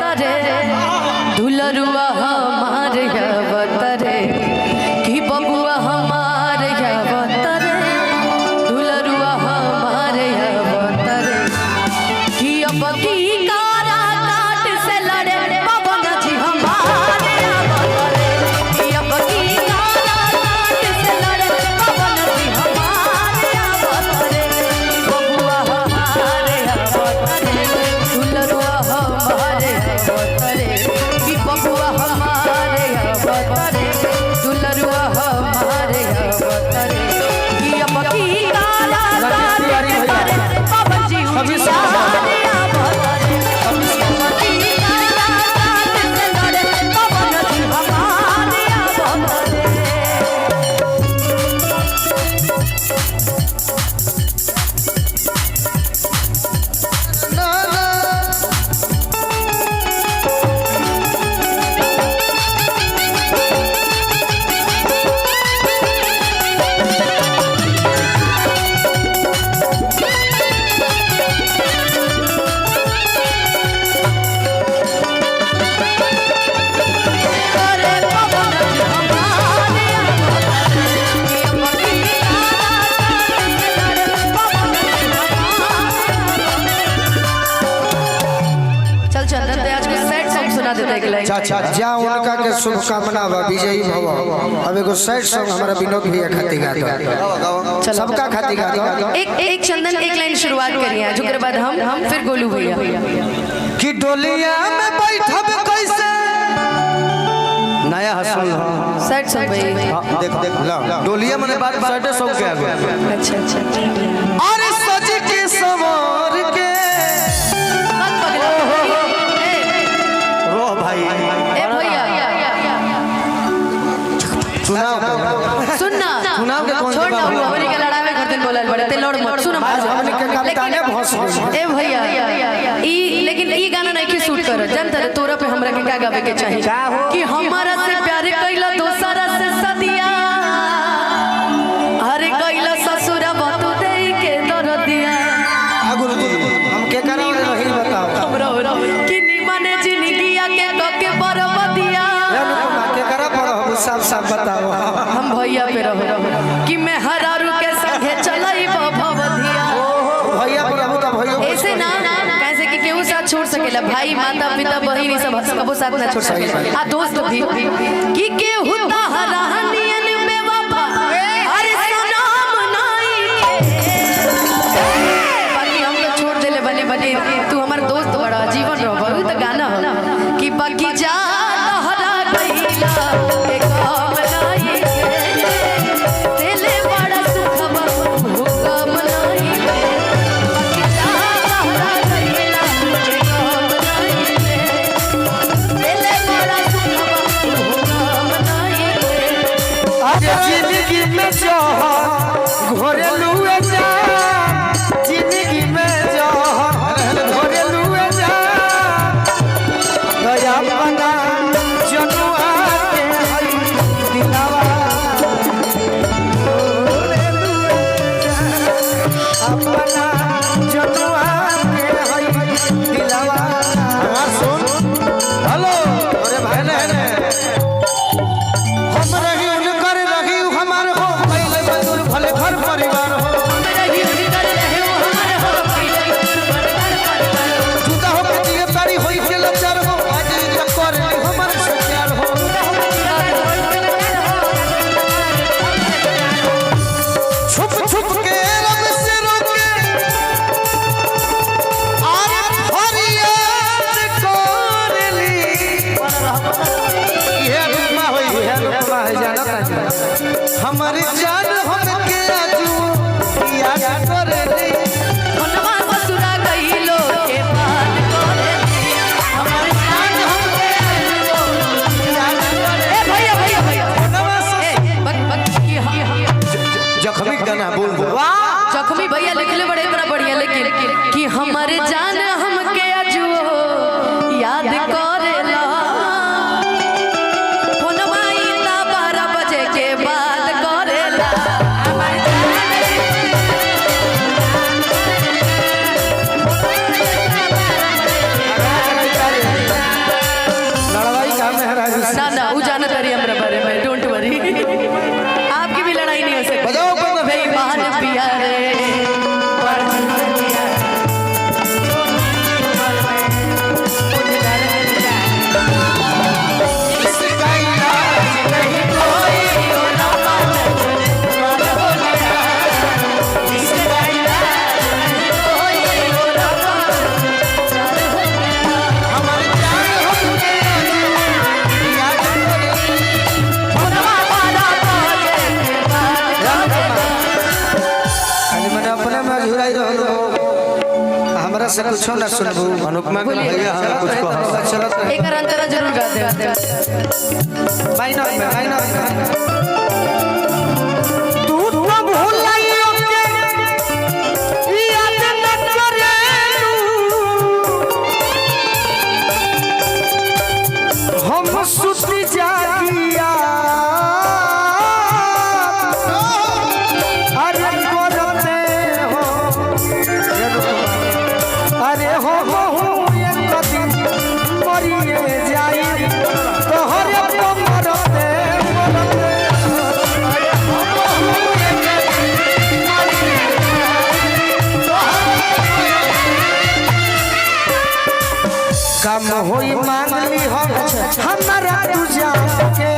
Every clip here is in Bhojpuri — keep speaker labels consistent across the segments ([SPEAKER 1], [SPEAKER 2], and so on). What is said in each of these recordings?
[SPEAKER 1] अवतरे दुलरुआ हमारे अवतरे कि बबुआ हमारे अवतरे दुलरुआ हमारे अवतरे कि अब की कारा काट से लड़े पवन जी हमारे अवतरे कि अब की कारा काट से लड़े पवन जी हमारे अवतरे बबुआ हमारे अवतरे दुलरुआ हमारे अवतरे कि बबुआ हमारे अवतरे दुलरुआ हमारे अवतरे कि अब की कारा काट से लड़े पवन जी हमारे अवतरे अब की कारा काट से लड़े पवन जी हमारे अवतरे। चल चंदन दे आज के सेट सॉन्ग सुना देते हैं लाइन।
[SPEAKER 2] अच्छा जा उनका के शुभकामना बा विजयी भव। अब एगो सेट सॉन्ग हमरा विनोद भैया खातिर गा दो सबका खातिर गा दो।
[SPEAKER 1] एक चंदन एक लाइन शुरुआत करिए जो के बाद हम फिर गोलू भैया
[SPEAKER 2] कि डोलिया में बैठब कैसे नया हसन
[SPEAKER 1] सेट सॉन्ग भैया
[SPEAKER 2] देख देख ला डोलिया मने बात सेट सॉन्ग के आगे
[SPEAKER 1] अच्छा अच्छा
[SPEAKER 2] अरे सज के सवार के
[SPEAKER 1] मत पगला
[SPEAKER 2] रो भाई
[SPEAKER 1] ए भैया
[SPEAKER 2] सुनाओ
[SPEAKER 1] सुनना
[SPEAKER 2] सुनाओ के कौन
[SPEAKER 1] छोड़ ना हमनी के लड़ाई में करते बोलल बड़े ते लड़ मत सुन
[SPEAKER 2] आज हमनी के कप्ताने भोस
[SPEAKER 1] ए भैया ई लेकिन ई गाना नहीं के शूट कर जानत रे तोरा पे हमरा के का गावे के चाहिए कि हमारा से प्यार कइला दोसरा से सदिया अरे कइला ससुरा बतू दे के दरदिया
[SPEAKER 2] गुरु जी हम के करा रही बताओ
[SPEAKER 1] हमरा कि निमने जिंदगिया के कके बरबदिया
[SPEAKER 2] अनुपमा के करा पर हम सब सब बताओ
[SPEAKER 1] हम भैया पे रहो कि मैं हरारू के संगे चलई भवधिया
[SPEAKER 2] भैया पर हम का भैया
[SPEAKER 1] ऐसे ना कैसे कि केहू साथ छोड़ सकेला भाई माता पिता बहिनी सब कबो साथ ना छोड़ सकेला आ दोस्त भी कि केहू तहरानियन में वफा अरे सनम नहीं के बाकी हम तो छोड़ देले बने बने तू हमार दोस्त बड़ा जीवन रहो बहुत गाना हो कि बाकी जा तहरा गइला एक काम नहीं के तेले बड़ा सुखबा हुकम नहीं के बाकी जा तहरा गइला एक काम नहीं के तेले बड़ा सुखबा हुकम नहीं के
[SPEAKER 2] आज जिंदगी में जहर घोरेलुए जा जिंदगी में जहर घोरेलुए जा दया बना जनुआ के हई दिलावा घोरेलुए जा अपना जनुआ के हई दिलावा सुन हेलो अरे भाई ने हम रही उनकर रही हमार हो पहले बदुर भले घर परिवार हो
[SPEAKER 1] रही उनकर रहे हो हमारे हो पहले घर परिवार
[SPEAKER 2] जुदा हो के जिए तारी होई के लचार हो आज टक्कर हमार से प्यार हो छुप छुप के रब से रोके आरे फरियाद करली ये रुमा होई है रुमा है जाना हमारी जान हमके आजू याद करली
[SPEAKER 1] मनवा ससुरा गइलो के बात करे हमर जान हमके आजो याद करे ए भैया भैया भैया बक बक की
[SPEAKER 2] जख्मी गाना बोल दो
[SPEAKER 1] जख्मी भैया लिखले बड़े इतना बढ़िया लेकिन कि हमर जान हमके आजो याद करेला फोनवा इतना 12 बजे के बाद करेला
[SPEAKER 2] से कुछ ना सुनबू
[SPEAKER 3] अनुपमा के भैया हमरा कुछ कहो
[SPEAKER 2] चलो
[SPEAKER 1] एक अंतरा जरूर गा दे
[SPEAKER 2] माइनर में तू तो भूलाइयो के याद न करेलू हम सुती जागिया अरे करते हो अरे हो एक दिन मरिए जाई तोहरे तो मरते कम होई मांगली हम हमारा तू जाके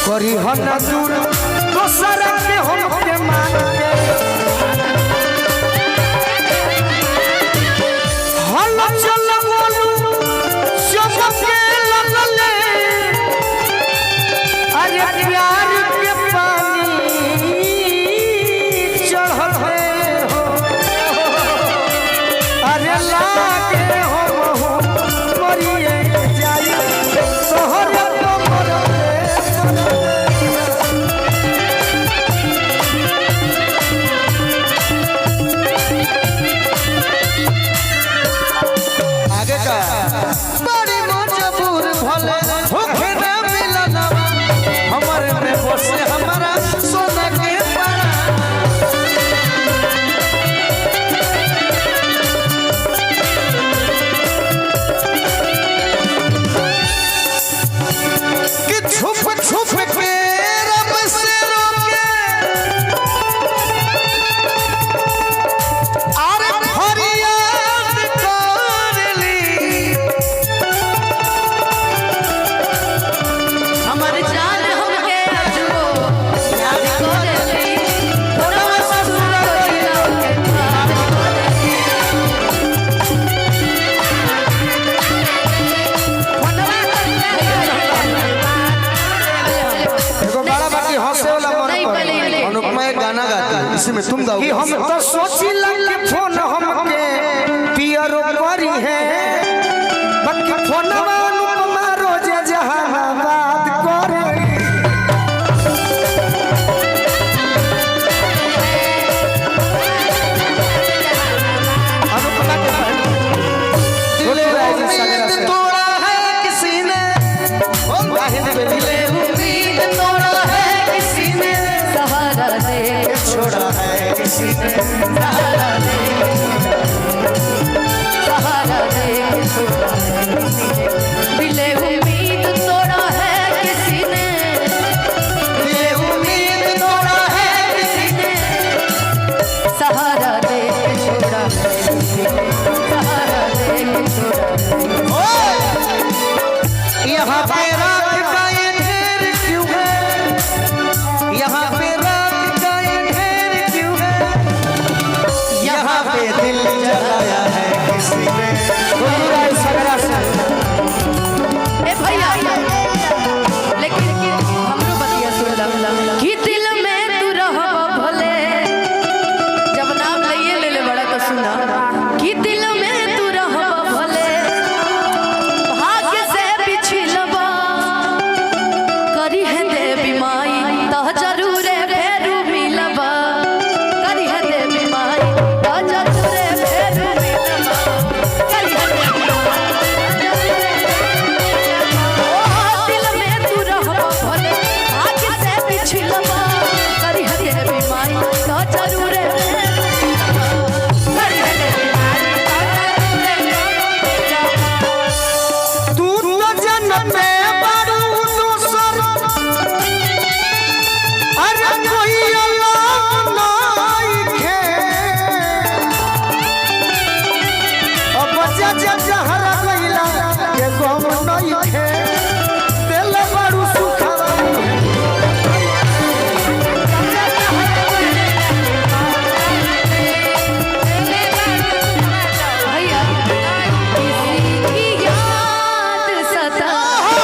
[SPEAKER 2] करी हो न दूर दोसरा के हम के मांगे हल चल बोलू सबके लगले अरे प्यार के पानी चढ़ले हो अरे लागे हो मरिए जाई तोहरे तो मरले
[SPEAKER 3] आगे का
[SPEAKER 2] बड़ी मजबूर भले होखे ना मिलना हमरे में बसे हमारा सोना के पारा कि छुप छुप के रब से रोके अरे फरियाद करली
[SPEAKER 1] हमारे जान हमके अजबो याद करेली थोड़ा मसूर करिला के याद करेली
[SPEAKER 2] एगो बड़ा बाकी हंसे वाला मन
[SPEAKER 1] नहीं पहले ये
[SPEAKER 3] अनुपमा एक गाना गाती है इसी में तुम गाओ
[SPEAKER 2] कि हम तो सोचिला कि फोन हमके पियरो करी है बाकी फोनवा अनुपमा रोज जहानाबाद करे अनुपमा के बोले राजी सगरा से तोड़ा है किसी ने वाहिद बेले
[SPEAKER 1] उम्मीद तोड़ा है किसी ने सहारा दे
[SPEAKER 2] छोड़ा है किसी ने
[SPEAKER 1] सहारा दे सहारा दे छोड़ा है किसी ने दिले उम्मीद तोड़ा है किसी ने दिले उम्मीद तोड़ा है किसी ने सहारा दे छोड़ा है किसी ने सहारा दे छोड़ा है
[SPEAKER 2] यहाँ पे रात का ये ढेर क्यों है यहाँ पे रात का ये ढेर क्यों है यहाँ पे दिल जलाया है किसी ने
[SPEAKER 1] ए भैया लेकिन हमरो बतिया सुन ला कि दिल में तू रहब भले जब नाम लइए ले ले बड़ा तो सुना कि दिल में तू रहब भले भाग्य से पिछलबा करी है देवी माई तो जरूर फेरू मिलबा करी है देवी माई तो जरूर फेरू मिलबा करी है देवी माई दिल में तू रहब भले भाग्य से पिछलबा करी है देवी माई तो जरूर करी है देवी माई तो जरूर
[SPEAKER 2] तू तो जन्म में बारू दूसर अरे कोई अल्लाह नहीं खे अब जा जहरा गइला ये गम नहीं खे दिल बारू सुखवा
[SPEAKER 1] भैया किसी की याद सताए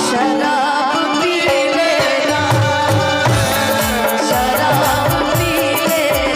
[SPEAKER 1] शराब पी लेना शराब पी लेना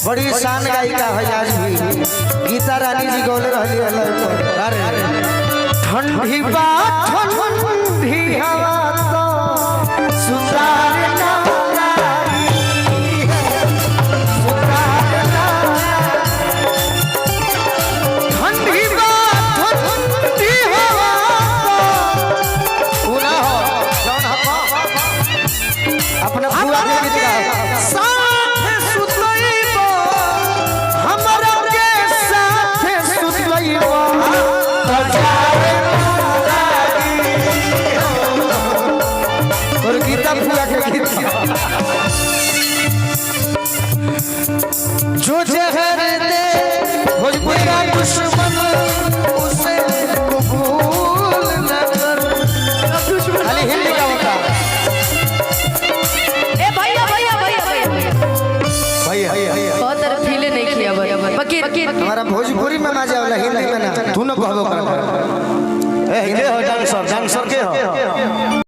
[SPEAKER 2] बड़ी शान गायिका है आज भी गीता रानी जी गौले रहली अरे ठंडी बात ठंडी हवा तो सुतार ना लागी सुतार ना ठंडी बात ठंडी हवा तो उना हो जौन हवा अपना पूरा गीत गाओ साथ सुतइबो हमरा के साथ सुतइबो बजाए और गीता पूरा के गीत जो जहर दे भोजपुरी का दुश्मन उसे कबूल न कर खाली हिंदी का होता
[SPEAKER 1] ए भैया भैया भैया भैया
[SPEAKER 3] भैया
[SPEAKER 1] बहुत तरह फीले नहीं किया बकीर
[SPEAKER 2] हमारा भोजपुरी में मजा वाला हिंदी में ना
[SPEAKER 3] तू न कहबो कर ए हिंदी हो डांसर के हो